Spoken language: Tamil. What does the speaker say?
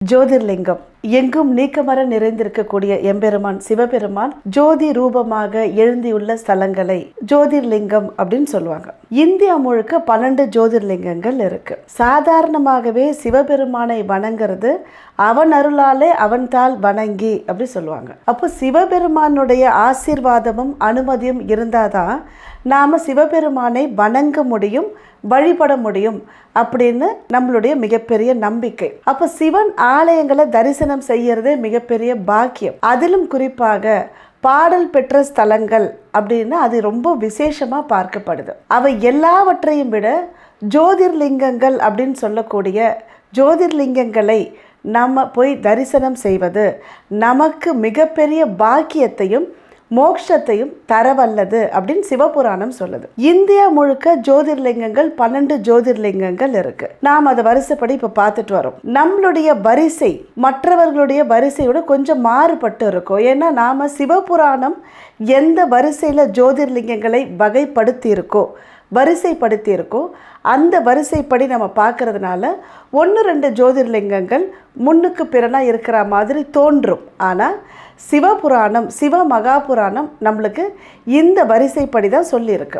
ஜோதிர்லிங்கம் எங்கும் நீக்கமர நிறைந்திருக்கக்கூடிய எம்பெருமான் சிவபெருமான் ஜோதி ரூபமாக எழுந்தியுள்ள ஸ்தலங்களை ஜோதிர்லிங்கம் அப்படின்னு சொல்லுவாங்க. இந்தியா முழுக்க 12 ஜோதிர்லிங்கங்கள் இருக்கு. சாதாரணமாகவே சிவபெருமானை வணங்குறது அவன் அருளாலே அவன் தாள் வணங்கி அப்படி சொல்லுவாங்க. அப்போ சிவபெருமானுடைய ஆசீர்வாதமும் அனுமதியும் இருந்தாதான் நாம சிவபெருமானை வணங்க முடியும், வழிபட முடியும் அப்படின்னு நம்மளுடைய மிகப்பெரிய நம்பிக்கை. அப்ப சிவன் ஆலயங்களை தரிசனம் செய்யறதே மிகப்பெரிய பாக்கியம். அதிலும் குறிப்பாக பாடல் பெற்ற ஸ்தலங்கள் அப்படின்னு அது ரொம்ப விசேஷமா பார்க்கப்படுது. அவை எல்லாவற்றையும் விட ஜோதிர்லிங்கங்கள் அப்படின்னு சொல்லக்கூடிய ஜோதிர்லிங்கங்களை நம்ம போய் தரிசனம் செய்வது நமக்கு மிகப்பெரிய பாக்கியத்தையும் மோட்சத்தையும் தரவல்லது அப்படின்னு சிவபுராணம் சொல்லுது. இந்தியா முழுக்க ஜோதிர்லிங்கங்கள் 12 ஜோதிர்லிங்கங்கள் இருக்கு. நாம் அதை வரிசைப்படி இப்ப பார்த்துட்டு வரோம். நம்மளுடைய வரிசை மற்றவர்களுடைய வரிசையோட கொஞ்சம் மாறுபட்டு இருக்கும். ஏன்னா நாம சிவபுராணம் எந்த வரிசையில ஜோதிர்லிங்கங்களை வகைப்படுத்தி இருக்கோ வரிசைப்படுத்தி இருக்கோ அந்த வரிசைப்படி நம்ம பார்க்கறதுனால 1-2 ஜோதிர்லிங்கங்கள் முன்னுக்கு பிறனா இருக்கிற மாதிரி தோன்றும். ஆனால் சிவபுராணம் சிவ மகாபுராணம் நம்மளுக்கு இந்த வரிசைப்படி தான் சொல்லியிருக்கு.